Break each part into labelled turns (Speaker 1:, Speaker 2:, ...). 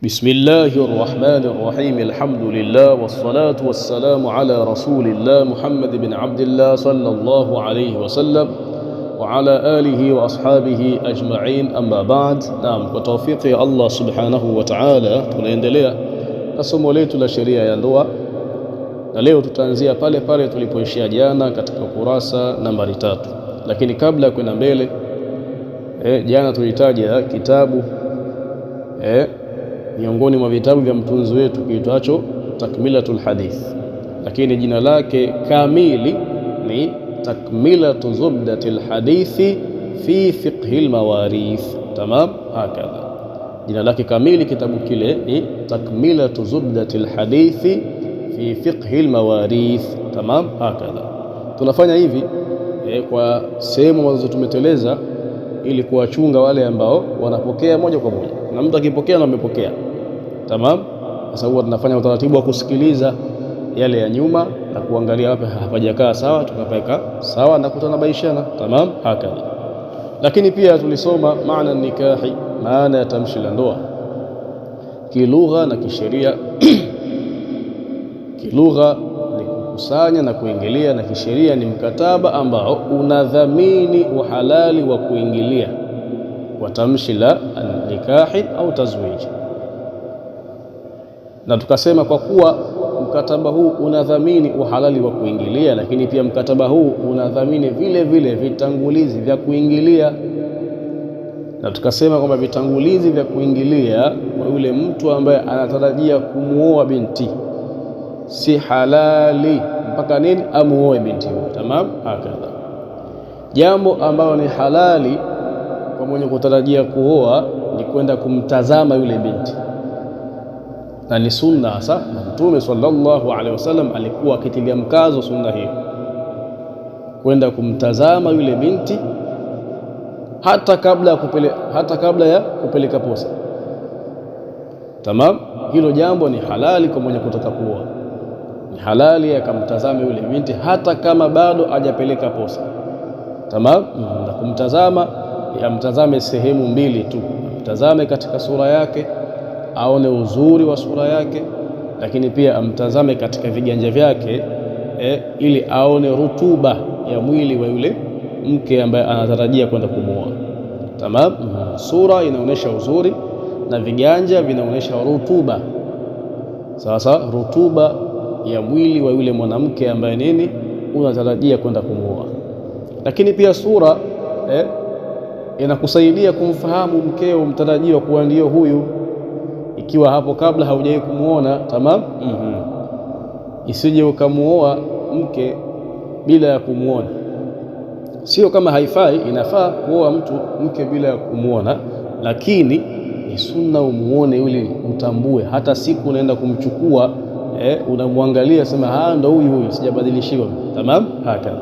Speaker 1: بسم الله الرحمن الرحيم. الحمد لله والصلاة والسلام على رسول الله محمد بن عبد الله صلى الله عليه وسلم وعلى آله وأصحابه أجمعين. أما بعد. نعم، وتوفيق الله سبحانه وتعالى tunaendelea na somo letu la sheria ya ndoa, na leo tutaanzia pale pale tulipoishia jana katika kurasa nambari 3. Lakini kabla ya kwenda mbele, jana tulitaja kitabu miongoni mwa vitabu vya mtunzi wetu kiitwacho Takmilatul Hadith, lakini jina lake kamili ni Takmilatu Zubdatil Hadithi fi Fiqhil Mawarith. Tamam, hakadha jina lake kamili kitabu kile ni Takmilatu Zubdatil Hadithi fi Fiqhil Mawarith. Tamam, hakadha. Tunafanya hivi kwa sehemu ambazo tumeteleza ili kuwachunga wale ambao wanapokea moja kwa moja. Kuna mtu akipokea na amepokea. Tamam, sasa huwa tunafanya utaratibu wa kusikiliza yale ya nyuma na kuangalia wapi hapajakaa sawa, tukapeka sawa na kutanabaishana. Tamam, hakadha. Lakini pia tulisoma maana nikahi, maana ya tamshi la ndoa kilugha na kisheria. Kilugha ni kukusanya na kuingilia, na kisheria ni mkataba ambao unadhamini uhalali wa kuingilia kwa tamshi la nikahi au tazwiji. Na tukasema kwa kuwa mkataba huu unadhamini uhalali wa kuingilia, lakini pia mkataba huu unadhamini vile vile vitangulizi vya kuingilia. Na tukasema kwamba vitangulizi vya kuingilia kwa yule mtu ambaye anatarajia kumuoa binti si halali mpaka nini? Amuoe binti huyo. Tamam, hakadha. Jambo ambalo ni halali kwa mwenye kutarajia kuoa ni kwenda kumtazama yule binti, na ni sunna hasa. Mtume sallallahu alaihi wasallam alikuwa akitilia mkazo sunna hiyo, kwenda kumtazama yule binti hata kabla ya kupeleka posa. Tamam, hilo jambo ni halali kwa mwenye kutaka kuoa, ni halali akamtazame yule binti hata kama bado hajapeleka posa. Tamam, na kumtazama amtazame sehemu mbili tu, amtazame katika sura yake, aone uzuri wa sura yake, lakini pia amtazame katika viganja vyake ili aone rutuba ya mwili wa yule mke ambaye anatarajia kwenda kumuoa. Tamam, sura inaonyesha uzuri na viganja vinaonyesha rutuba. Sasa rutuba ya mwili wa yule mwanamke ambaye nini unatarajia kwenda kumuoa, lakini pia sura inakusaidia kumfahamu mkeo mtarajiwa kuwa ndio huyu, ikiwa hapo kabla haujawahi kumuona. Tamam, isije ukamuoa mke bila ya kumuona. Sio kama haifai, inafaa kuoa mke bila ya kumuona, lakini ni sunna umuone yule, utambue. Hata siku unaenda kumchukua unamwangalia, sema ndo huyu sijabadilishiwa. Tamam, hakadha.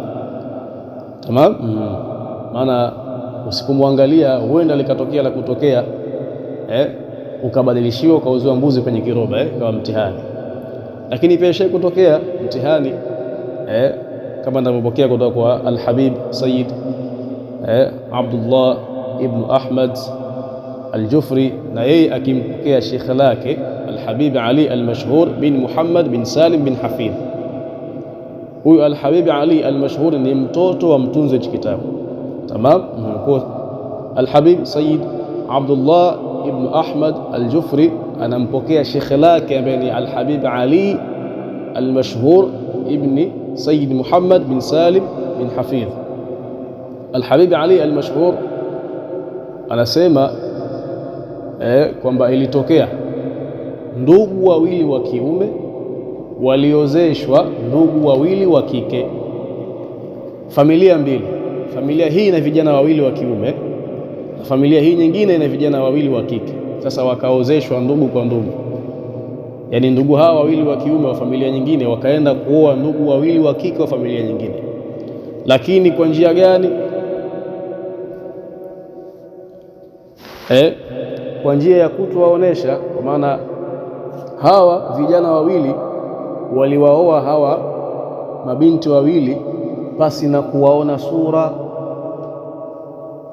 Speaker 1: Tamam, maana usipomwangalia huenda likatokea la kutokea ukabadilishiwa ukauziwa mbuzi kwenye kiroba kama mtihani. Lakini pia shay kutokea mtihani kama ninavyopokea kutoka kwa Al-Habib Sayyid Abdullah ibn Ahmad Al-Jufri, na yeye akimpokea Sheikh lake Al-Habib Ali Al-Mashhur bin Muhammad bin Salim bin Hafidh. Huyu Al-Habib Ali Al-Mashhur ni mtoto wa mtunzi wa kitabu. Tamam, Al-Habib Sayyid Abdullah ibn Ahmad Al-Jufri anampokea Sheikh lake ambaye ni Al-Habib Ali Al-Mashhur ibn Sayyid Muhammad bin Salim bin Hafidh. Al-Habib Ali Al-Mashhur anasema kwamba ilitokea ndugu wawili wa kiume waliozeshwa ndugu wawili wa kike, familia mbili. Familia hii ina vijana wawili wa kiume na familia hii nyingine ina vijana wawili wa kike. Sasa wakaozeshwa ndugu kwa ndugu, yaani ndugu hawa wawili wa kiume wa familia nyingine wakaenda kuoa ndugu wawili wa kike wa familia nyingine. Lakini kwa njia gani? Kwa njia ya kutowaonesha. Kwa maana hawa vijana wawili waliwaoa hawa mabinti wawili pasi na kuwaona sura,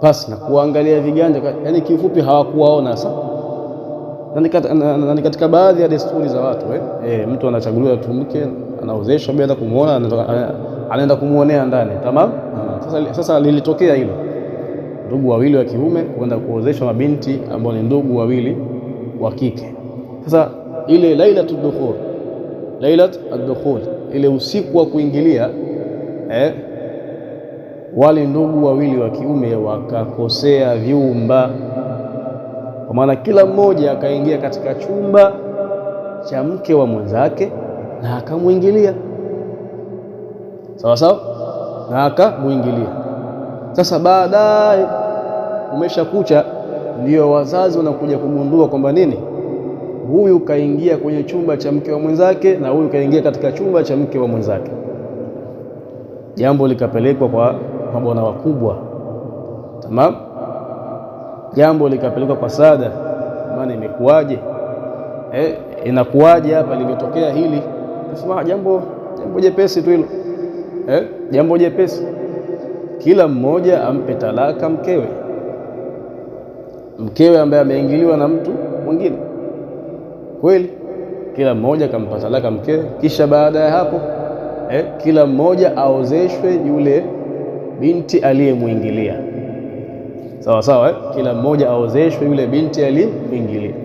Speaker 1: pasi na kuangalia viganja, yaani kifupi hawakuwaona. Sasa na ni katika baadhi ya desturi za watu mtu anachaguliwa tu mke, anaozeshwa bila kumuona, anaenda kumuonea ndani. Tamam. Sasa lilitokea hilo, ndugu wawili wa kiume kwenda kuozeshwa mabinti ambao ni ndugu wawili wa kike. Sasa ile lailatul dukhul, ile usiku wa kuingilia, wale ndugu wawili wa kiume wakakosea vyumba, kwa maana kila mmoja akaingia katika chumba cha mke wa mwenzake na akamwingilia, sawa sawa, na akamwingilia. Sasa baadaye umesha kucha, ndio wazazi wanakuja kugundua kwamba nini, huyu kaingia kwenye chumba cha mke wa mwenzake na huyu kaingia katika chumba cha mke wa mwenzake. Jambo likapelekwa kwa mabwana wakubwa. Tamam. Jambo likapelekwa kwa sada, maana imekuwaje, inakuwaje hapa, limetokea hili. Nasema jambo jepesi tu hilo, jambo jepesi. Kila mmoja ampe talaka mkewe ambaye ameingiliwa na mtu mwingine. Kweli, kila mmoja kampa talaka mkewe, kisha baada ya hapo kila mmoja aozeshwe yule binti aliyemwingilia. Sawa sawa, kila mmoja aozeshwe yule binti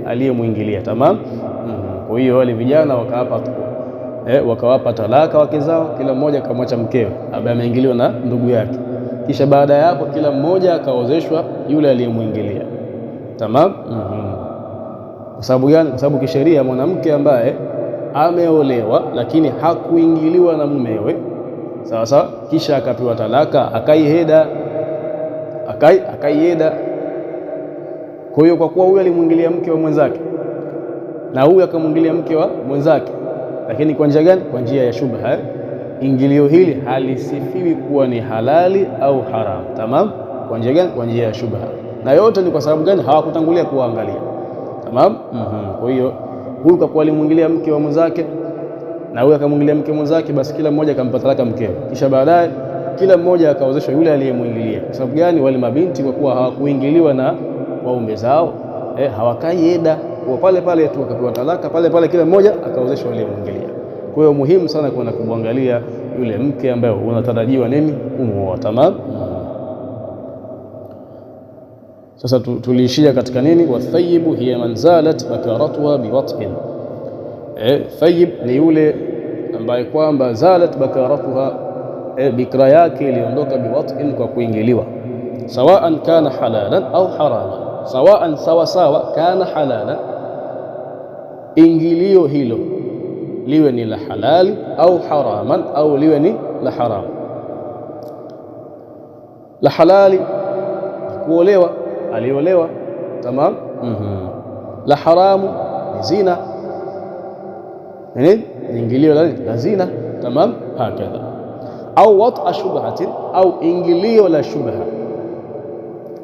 Speaker 1: aliyemwingilia. Tamam. Kwa hiyo wale vijana wakawapa talaka wake zao, kila mmoja akamwacha mkewe ambaye ameingiliwa na ndugu yake, kisha baada ya hapo kila mmoja akaozeshwa yule aliyemwingilia. Tamam. Kwa sababu gani? Kwa sababu kisheria mwanamke ambaye ameolewa lakini hakuingiliwa na mumewe, sawa sawa, kisha akapewa talaka, akaiheda. Kwa hiyo kwa kuwa huyu alimwingilia mke wa mwenzake na huyu akamwingilia mke wa mwenzake, lakini kwa njia gani? Kwa njia ya shubha. Ingilio hili halisifiwi kuwa ni halali au haram. Tamam. Kwa njia gani? Kwa njia ya shubha. Na yote ni kwa sababu gani? Hawakutangulia kuangalia. Tamam. Kwa hiyo huyu kwa kuwa alimwingilia mke wa mwenzake na huyu akamwingilia mke mwenzake, basi kila mmoja akampata talaka mkewe, kisha baadaye kila mmoja akaozeshwa yule aliyemwingilia. Kwa sababu gani? Wale mabinti kwa kuwa hawakuingiliwa na waume zao, hawakai eda, kwa pale pale tu akapewa talaka pale pale, kila mmoja akaozeshwa aliyemwingilia. Kwa hiyo muhimu sana kuona kumwangalia yule mke ambaye unatarajiwa nini kumuoa. Tamam. Sasa tuliishia katika nini? Wathayibu hiya man zalat bakaratuha biwat'in. Thayib ni yule ambaye kwamba zalat bakaratuha, bikra yake iliondoka biwat'in, kwa kuingiliwa. Sawaan kana halalan au harama, sawaan sawa sawa, kana halalan, ingilio hilo liwe ni la halali, au haraman, au liwe ni la haram. La halali kuolewa, aliolewa. Tamam. La haramu ni zina, ingilio la zina. Tamam. Hakadha. Au wat'a shubhatin, au ingilio la shubha,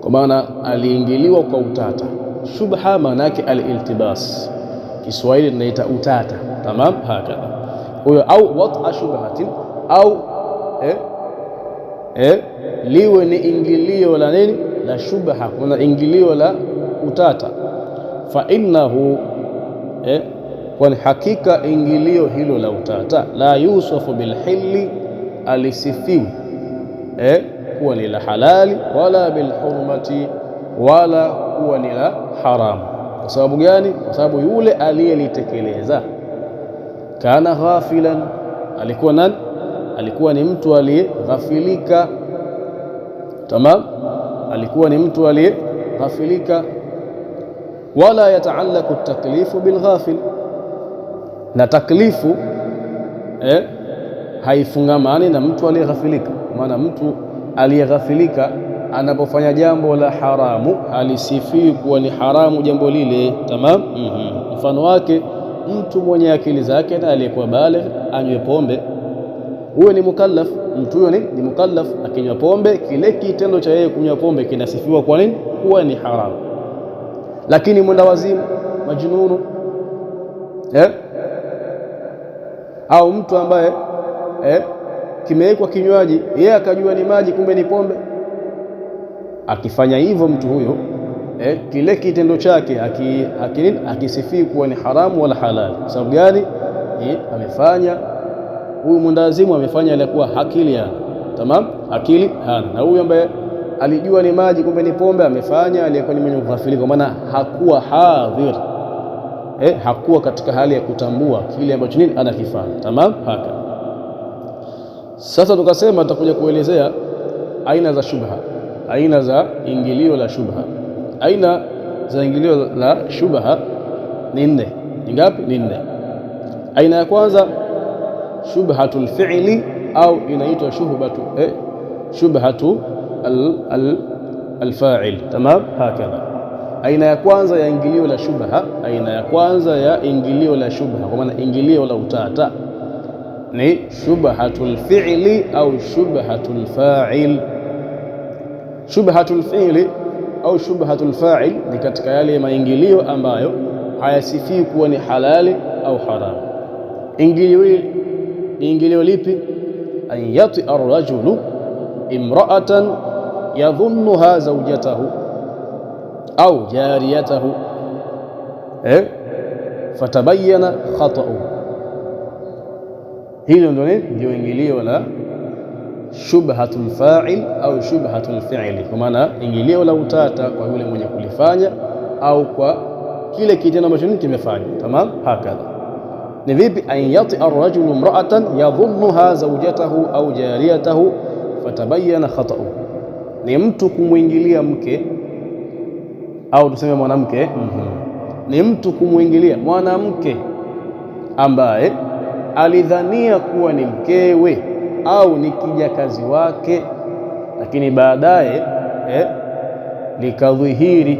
Speaker 1: kwa maana aliingiliwa kwa utata. Shubha maana yake al-iltibas, Kiswahili tunaita utata. Tamam. Hakadha. Huyo au wat'a shubhatin, au liwe ni ingilio la nini? La shubha, kuna ingilio la utata. Fa innahu, kwani hakika ingilio hilo la utata, la yusafu bilhilli, alisifiwi kuwa ni la halali, wala bilhurmati, wala kuwa ni la haramu. Kwa sababu gani? Kwa sababu yule aliyelitekeleza kana ghafilan, alikuwa nani? Alikuwa ni mtu aliyeghafilika. Tamam. Alikuwa ni mtu aliyeghafilika. Wala yataallaqu at-taklifu bilghafil, na taklifu haifungamani na mtu aliyeghafilika. Maana mtu aliyeghafilika anapofanya jambo la haramu halisifii kuwa ni haramu jambo lile. Tamam. Mfano wake, mtu mwenye akili zake na aliyekuwa baligh anywe pombe, huyo ni mukallaf. Mtu huyo ni mukallaf, akinywa pombe, kile kitendo cha yeye kunywa pombe kinasifiwa kwa nini? Kuwa ni haramu. Lakini mwenda wazimu, majnunu, au mtu ambaye kimewekwa kinywaji, yeye akajua ni maji kumbe ni pombe, akifanya hivyo mtu huyo kile kitendo chake akisifii kuwa ni haramu wala halali. Sababu gani? Amefanya huyu mwendawazimu amefanya alikuwa hakili hana, tamam, akili hana. Na huyu ambaye alijua ni maji kumbe ni pombe amefanya aliyekuwa ni mwenye kughafilika, kwa maana hakuwa hadhir, hakuwa katika hali ya kutambua kile ambacho nini anakifanya, tamam. Haka sasa tukasema tutakuja kuelezea aina za shubha, aina za ingilio la shubha. Aina za ingilio la shubha ni nne. Ni ngapi? Ni nne. Aina ya kwanza shubhatul fi'li au inaitwa shubhatu al-fa'il, tamam. Hakadha aina ya kwanza ya ingilio la shubha, aina ya kwanza ya ingilio la shubha, kwa maana ingilio la utata, ni shubhatul fi'li au shubhatul fa'il. Shubhatul fi'li au shubhatul fa'il ni katika yale maingilio ambayo hayasifii kuwa ni halali au haramu. Ingilio lipi? An yati ar-rajulu imra'atan yadhunnuha zawjatahu au jariyatahu fatabayyana khata'u. Hilo ndio ingilio la shubhatul fa'il au shubhatul fi'li, kwa maana ingilio la utata kwa yule mwenye kulifanya au kwa kile kitendo ambacho kimefanya, tamam. Hakadha ni vipi? An yati ar-rajulu imra'atan yadhunnuha zawjatahu au jariyatahu fatabayyana khata'u, ni mtu kumwingilia mke au tuseme mwanamke, ni mtu kumwingilia mwanamke ambaye alidhania kuwa ni mkewe au ni kijakazi wake, lakini baadaye likadhihiri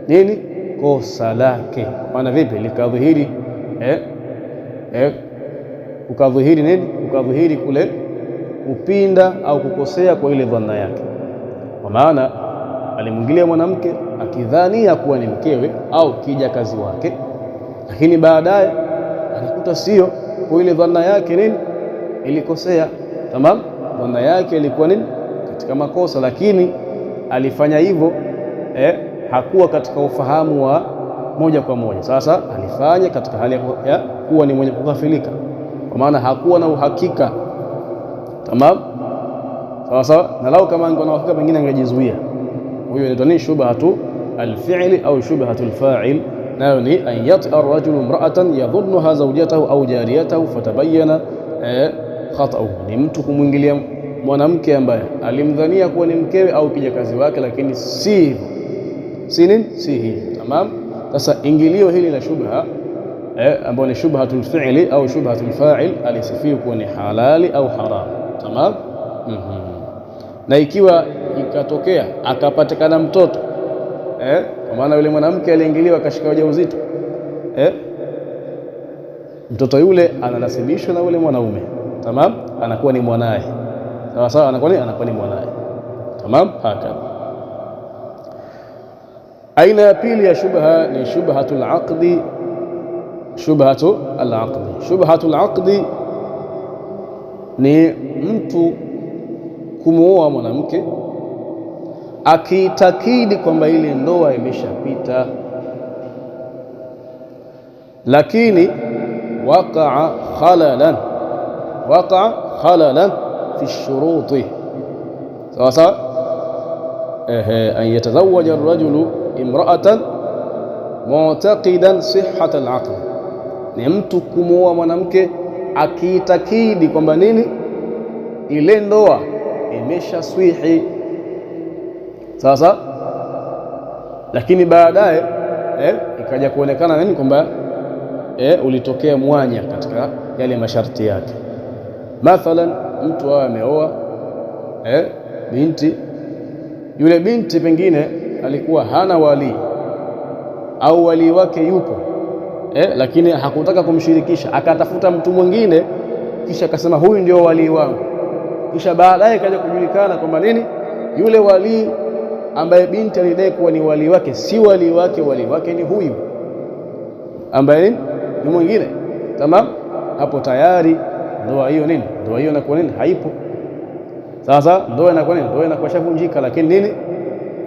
Speaker 1: nini? Kosa lake. Maana vipi? Likadhihiri ukadhihiri nini? Ukadhihiri kule kupinda au kukosea kwa ile dhanna yake, kwa maana alimwingilia mwanamke akidhania kuwa ni mkewe au kijakazi wake, lakini baadaye alikuta sio, kwa ile dhanna yake nini ilikosea, tamam. Dhanna yake ilikuwa nini? Katika makosa, lakini alifanya hivyo hakuwa katika ufahamu wa moja kwa moja. Sasa alifanya katika hali ya kuwa ni mwenye kughafilika, kwa maana hakuwa na uhakika, tamam. Sawa, na lau kama angekuwa na uhakika pengine angejizuia. Huyo inaitwa ni shubhatu al-fi'li au shubhatu al-fa'il, nayo ni an yati ar-rajulu imra'atan yadhunnuha zawjatahu au jariyatahu fatabayyana khata'u, ni mtu kumwingilia mwanamke ambaye alimdhania kuwa ni mkewe au kijakazi wake, lakini si hivyo, si hivyo, tamam. Sasa ingilio hili la shubha ambayo ni shubhatul fi'li au shubhatul fa'il alisifia kuwa ni halali au haram, tamam. Na ikiwa ikatokea akapatikana mtoto kwa maana yule mwanamke aliingiliwa akashika ujauzito, mtoto yule ananasibishwa na yule mwanaume, tamam, anakuwa ni mwanae, sawa, anakuwa ni mwanae, tamam. Haka aina ya pili ya shubha ni shubhatul aqdi. Shubhatul aqdi ni mtu kumuoa mwanamke akiitakidi kwamba ile ndoa imeshapita, lakini waqa'a khalalan fi shuruti, sawa, an yatazawaja ar-rajulu imra'atan mu'taqidan sihhat al-'aqd, ni mtu kumuoa mwanamke akiitakidi kwamba nini, ile ndoa imeshaswihi, sasa, lakini baadaye ikaja kuonekana nini, kwamba ulitokea mwanya katika yale masharti yake. Mathalan, mtu ameoa binti, yule binti pengine alikuwa hana wali au wali wake yupo lakini hakutaka kumshirikisha, akatafuta mtu mwingine, kisha akasema huyu ndio wali wangu, kisha baadaye kaja kujulikana kwamba nini, yule wali ambaye binti alidai kuwa ni wali wake si wali wake, wali wake ni huyu ambaye ni mwingine, tamam. Hapo tayari ndoa hiyo nini, ndoa hiyo inakuwa nini, haipo. Sasa ndoa inakuwa nini, ndoa inakuwa shavunjika, lakini nini,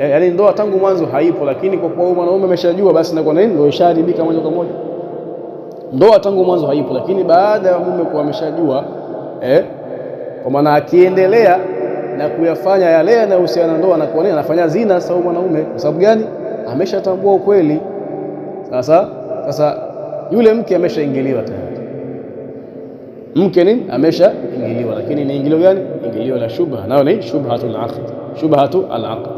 Speaker 1: yani ndoa tangu mwanzo haipo, lakini kwa kuwa mwanaume ameshajua basi na kwa nini ndio ishaharibika moja kwa moja. Ndoa tangu mwanzo haipo, lakini baada ya mume kuwa ameshajua kwa maana akiendelea na kuyafanya yale yanayohusiana na ndoa na kwa nini anafanya zina sawa mwanaume. Kwa sababu gani? Ameshatambua ukweli. Sasa yule mke ameshaingiliwa tayari. Mke nini? Ameshaingiliwa, lakini ni ingilio gani? Ingilio la shubha, nao ni shubhatul aqd. Shubhatul aqd.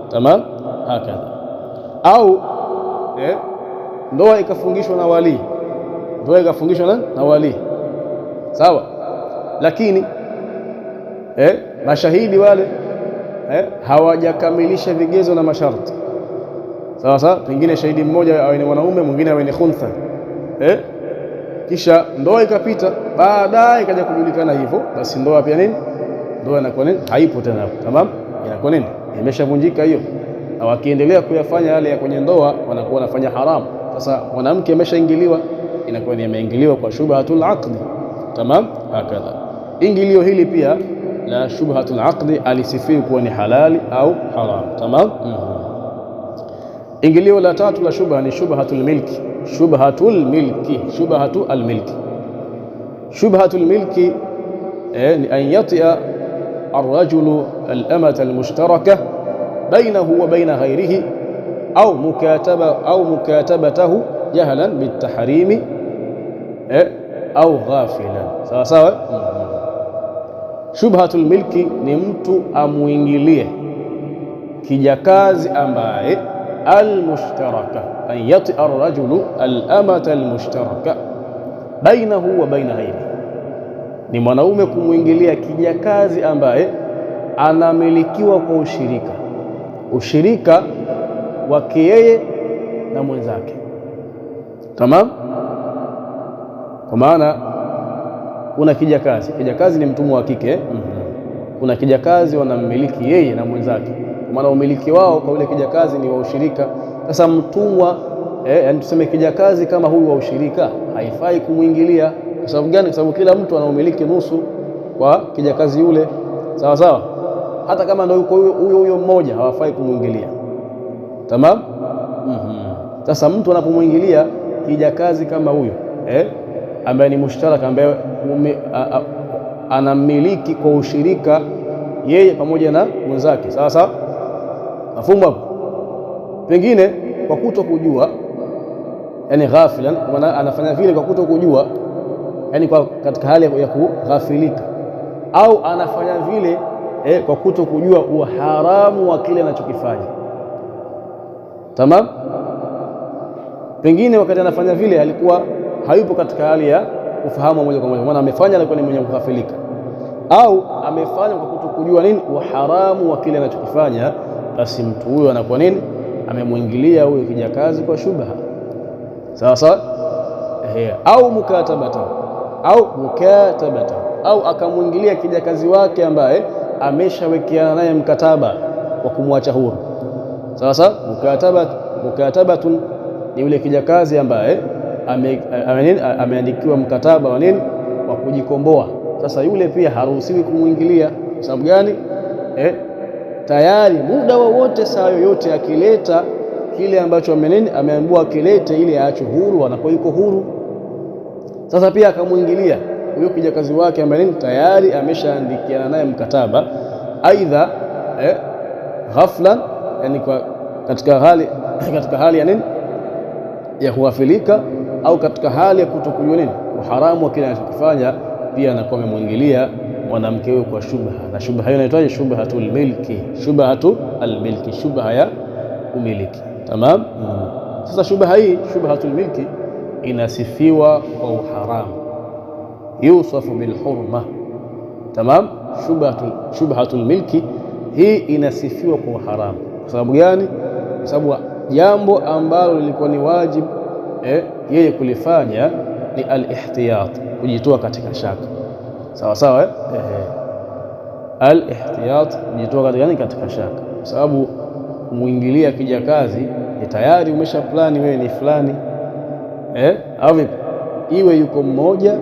Speaker 1: Tamam, hakadha. Au ndoa ikafungishwa na wali. Ndoa ikafungishwa na wali. Sawa? Lakini mashahidi wale hawajakamilisha vigezo na masharti. Sawa, pengine shahidi mmoja awe ni mwanaume, mwingine awe ni khuntha. Kisha ndoa ikapita, baadaye ikaja kujulikana hivyo, basi ndoa pia nini? Ndoa inakuwa nini? Haipo tena hapo. Tamam, inakuwa nini? Imeshavunjika hiyo. Na wakiendelea kuyafanya yale ya kwenye ndoa wanakuwa wanafanya haramu. Sasa mwanamke ameshaingiliwa, inakuwa ni ameingiliwa kwa shubhatul aqd. Tamam, hakadha. Ingilio hili pia la shubhatul aqd alisifiwa kuwa ni halali au haram. Tamam. Ingilio la tatu la shubha ni shubhatul milki. Shubhatul milki, shubhatul milki. Shubhatul milki ni an yatia الرجل الأمة المشتركة بينه وبين غيره أو مكاتبته جهلا بالتحريم au ghafilan. Sawa. Shubhatul milki ni mtu amuingilie kijakazi ambaye almushtaraka, an yati arrajulu alamata almushtaraka bainahu wa baina ghairihi, ni mwanaume kumuingilia kijakazi ambaye anamilikiwa kwa ushirika wake yeye na mwenzake. Tamam. Kwa maana kuna kijakazi ni mtumwa wa kike. Kuna kijakazi wanamiliki yeye na mwenzake, kwa maana umiliki wao kwa yule kijakazi ni wa ushirika. Sasa mtumwa yani tuseme kijakazi kama huyu wa ushirika haifai kumuingilia. Kwa sababu gani? Kwa sababu kila mtu anaumiliki nusu kwa kijakazi yule. Sawa, hata kama ndio yuko huyo mmoja hawafai kumuingilia. Tamam. Sasa mtu anapomuingilia kijakazi kama huyo ambaye ni mushtaraka, ambaye anamiliki kwa ushirika yeye pamoja na mwenzake. Sawa, mafhumu hapo. Pengine kwa kutokujua, yani ghafilan, kwa maana anafanya vile kwa kutokujua, yani kwa katika hali ya kughafilika, au anafanya vile kwa kutokujua uharamu wa kile anachokifanya. Tamam. Pengine wakati anafanya vile alikuwa hayupo katika hali ya ufahamu moja kwa moja, maana amefanya alikuwa ni mwenye kughafilika, au amefanya kwa kutokujua nini uharamu wa kile anachokifanya, basi mtu huyo anakuwa nini? Amemuingilia huyo kijakazi kwa shubha. Sawa, au mukatabata, au akamuingilia kijakazi wake ambaye ameshawekeana naye mkataba wa kumwacha huru. Sawa, mukatabatun ni yule kijakazi ambaye ameandikiwa mkataba wa nini, wa kujikomboa. Sasa yule pia haruhusiwi kumuingilia. Kwa sababu gani? Tayari muda wowote, saa yoyote akileta kile ambacho ameambiwa akilete, ile aachwe huru, anakuwa yuko huru. Sasa pia akamuingilia huyo kijakazi wake ambaye tayari ameshaandikiana naye mkataba, aidha ghaflan, yani katika hali ya nini, ya kughafilika, au katika hali ya kutokujua nini uharamu wa kile anachokifanya, pia anakuwa amemuingilia mwanamke huyo kwa shubha. Na shubha hiyo inaitwaje? Shubhatul milki. Shubhatul milki, shubha ya umiliki. Tamam. Sasa shubha hii, shubhatul milki, inasifiwa kwa uharamu, yusafu bil hurma. Tamam. Shubhatul milki hii inasifiwa kwa uharamu. Kwa sababu gani? Kwa sababu jambo ambalo lilikuwa ni wajibu yeye kulifanya ni al-ihtiyat, kujitoa katika shaka. Sawa, al-ihtiyat, kujitoa katika shaka. Kwa sababu muingilia kijakazi ni tayari umesha plani wewe ni fulani, au vipi? Iwe yuko mmoja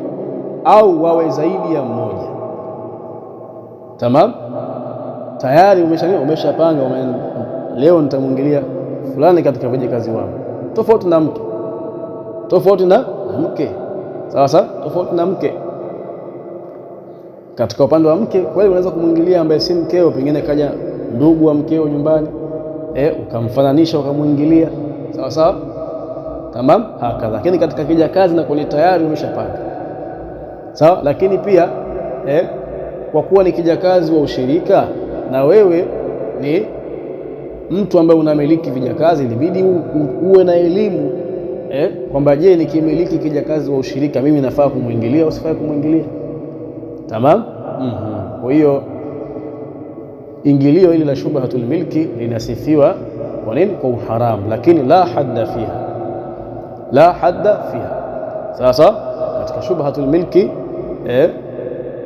Speaker 1: au wawe zaidi ya mmoja. Tamam, tayari umeshapanga leo nitamwingilia fulani katika vijakazi wangu, tofauti na mke, tofauti na mke. Sasa tofauti na mke, katika upande wa mke kweli unaweza kumwingilia ambaye si mkeo, pengine kaja ndugu wa mkeo nyumbani, ukamfananisha ukamwingilia, sawa sawa, tamam, hakadha. Lakini katika kijakazi na kwenye tayari umeshapanga, sawa. Lakini pia kwa kuwa ni kijakazi wa ushirika na wewe ni mtu ambaye unamiliki vijakazi, ilibidi uwe na elimu kwamba je, nikimiliki kijakazi wa ushirika mimi nafaa kumwingilia au sifai kumwingilia? Tamam. Kwa hiyo ingilio hili la shubhatul milki linasifiwa kwa nini? Kwa uharamu, lakini la hadda fiha, la hadda fiha. Sasa katika shubhatul milki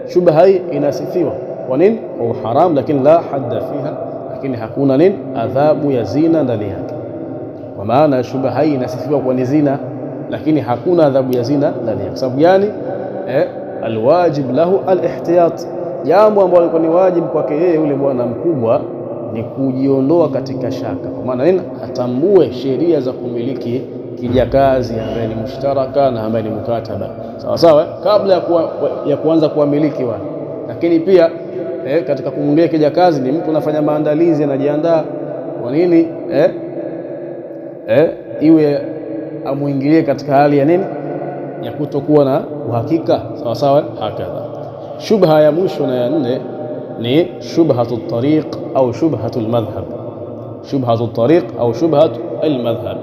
Speaker 1: shubha hii inasifiwa kwa nini? Kwa uharamu, lakini la hadda fiha, lakini hakuna nini? Adhabu ya zina ndani yake. Kwa maana shubha hii inasifiwa kwa ni zina, lakini hakuna adhabu ya zina ndani yake. Sababu gani? Alwajib lahu alihtiyat, jambo ambalo liko ni wajibu kwake yeye yule bwana mkubwa ni kujiondoa katika shaka, kwa maana nini? Atambue sheria za kumiliki kijakazi ambaye ni mushtaraka na ambaye ni mukataba, sawa sawa, kabla ya kuanza kuwamiliki wale. Lakini pia katika kumwingilia kijakazi ni mtu anafanya maandalizi, anajiandaa. Kwa nini? Iwe amwingilie katika hali ya nini? Ya kutokuwa na uhakika, sawa sawa, hakadha. Shubha ya mwisho na ya nne ni shubhatu tariq au shubhatu almadhhab, shubhatu tariq au shubhatu almadhhab,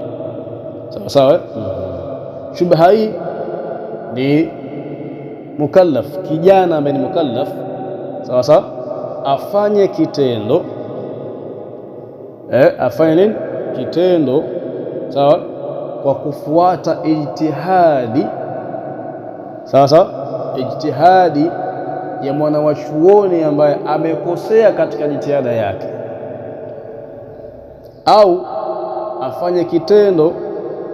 Speaker 1: sawa sawa. Shubha hii ni mukallaf, kijana ambaye ni mukallaf, sawa sawa, afanye kitendo afanye nini? Kitendo, sawa, kwa kufuata ijtihadi, sawa sawa, ijtihadi ya mwanawachuoni ambaye amekosea katika jitihada yake, au afanye kitendo,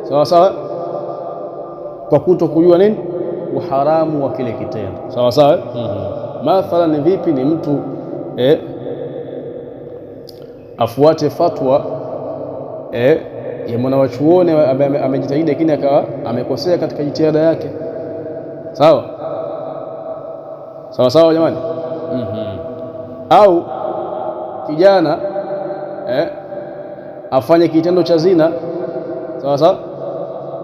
Speaker 1: sawa sawa, kwa kutokujua nini? Uharamu wa kile kitendo, sawa sawa. Mathalan, vipi? Ni mtu afuate fatwa ya mwanawachuoni amejitahidi, lakini akawa amekosea katika jitihada yake, sawa sawa sawa, jamani. Au kijana afanye kitendo cha zina, sawa sawa,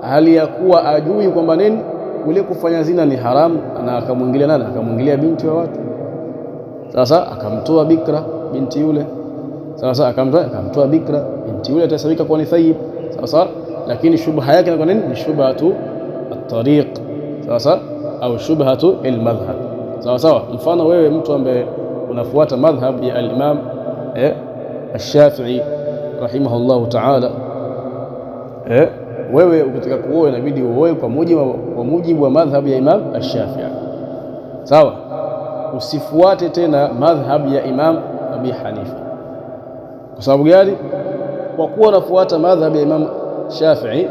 Speaker 1: hali ya kuwa ajui kwamba nini? Kule kufanya zina ni haramu, na akamwingilia nani? Akamwingilia binti wa watu, sawa sawa, akamtoa bikra binti yule, sawa sawa, akamtoa bikra binti yule, atasabika kuwa ni thayyib, sawa sawa. Lakini shubha yake ni kwa nini? Ni shubhatu at-tariq, sawa sawa, au shubhatu al-madhhab, sawa sawa. Mfano, wewe mtu ambaye unafuata madhhab ya al-Imam Ash-Shafi'i rahimahullahu ta'ala, wewe ukitaka kuoa inabidi uoe kwa mujibu wa madhhab ya Imam Ash-Shafi'i, sawa. Usifuate tena madhhab ya Imam Abi Hanifa. Kwa sababu gani? Kwa kuwa unafuata madhhab ya Imam Shafi'i,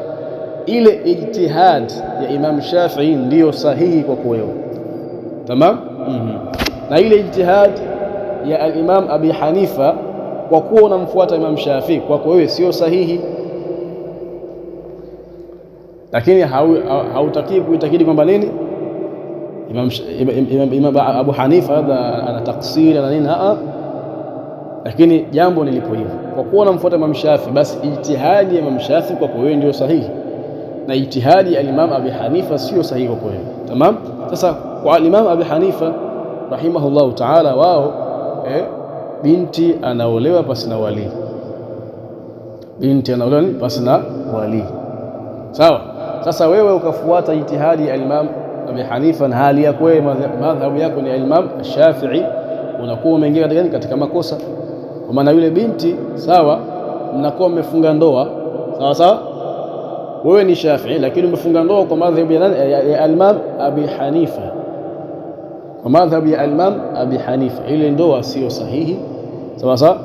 Speaker 1: ile ijtihad ya Imam Shafi'i ndiyo sahihi kwa kuoa, tamam. Na ile ijtihad ya al-Imam Abi Hanifa, kwa kuwa unamfuata Imam Shafi'i, kwa kuwa wewe sio sahihi. Lakini hautaki kuitakidi kwamba nini? Imam Abu Hanifa ana taksiri na nini, lakini jambo nilipo hivyo, kwa kuwa unamfuata Imam Shafi'i, basi ijtihadi ya Imam Shafi'i kwa wewe ndio sahihi, na ijtihadi ya Imam Abi Hanifa sio sahihi kwa wewe, tamam. Sasa kwa Imam Abi Hanifa rahimahullahu ta'ala, wao binti anaolewa pasi na wali, binti anaolewa pasi na wali, sawa. Sasa wewe ukafuata ijtihadi ya Imam Abi Hanifa na hali yako wewe madhhabu yako ni Imam Shafi'i, unakuwa umeingia katika makosa. Kwa maana yule binti, sawa, mnakuwa mmefunga ndoa, sawa sawa, wewe ni Shafi'i lakini umefunga ndoa kwa madhhabu ya Imam Abi Hanifa, kwa madhhabu ya Imam Abi Hanifa, ile ndoa sio sahihi, sawa sawa.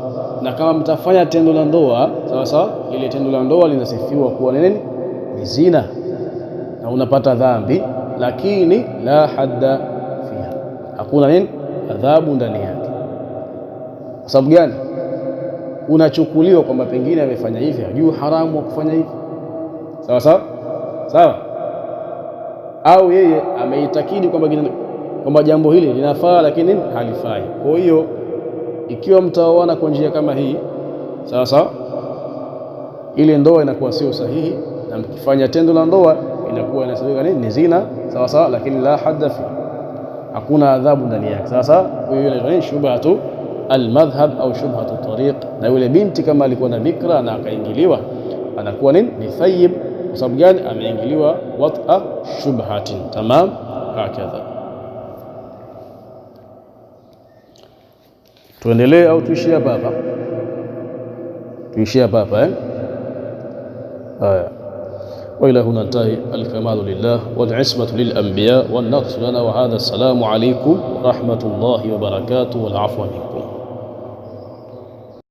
Speaker 1: Na kama mtafanya tendo la ndoa, sawa sawa, ile tendo la ndoa linasifiwa kuwa nini? Ni zina, na unapata dhambi, lakini la hadda fiha, hakuna nini? Adhabu ndani yake. Kwa sababu gani? unachukuliwa kwamba pengine amefanya hivi, hajui haramu wa kufanya hivi, sawa sawa sawa, au yeye ameitakidi kwamba jambo hili linafaa lakini halifai. Kwa hiyo ikiwa mtaoana kwa njia kama hii, sawa sawa, ile ndoa inakuwa sio sahihi, na mkifanya tendo la ndoa inakuwa inasababisha ni zina, sawa sawa, lakini la hadda fi, hakuna adhabu ndani yake. Sasa hiyo ni shubhatu almadhhab au shubhatu tariq. Na yule binti kama alikuwa na bikra na akaingiliwa, anakuwa ni thayyib. Kwa sababu gani? Ameingiliwa wat'a shubhatin. Tamam, hakadha. Tuendelee au tuishie hapa? Tuishie hapa haya. وإلى هنا انتهي. الكمال لله والعصمة للأنبياء والنقص لنا. وهذا السلام عليكم ورحمة الله وبركاته والعفو منكم.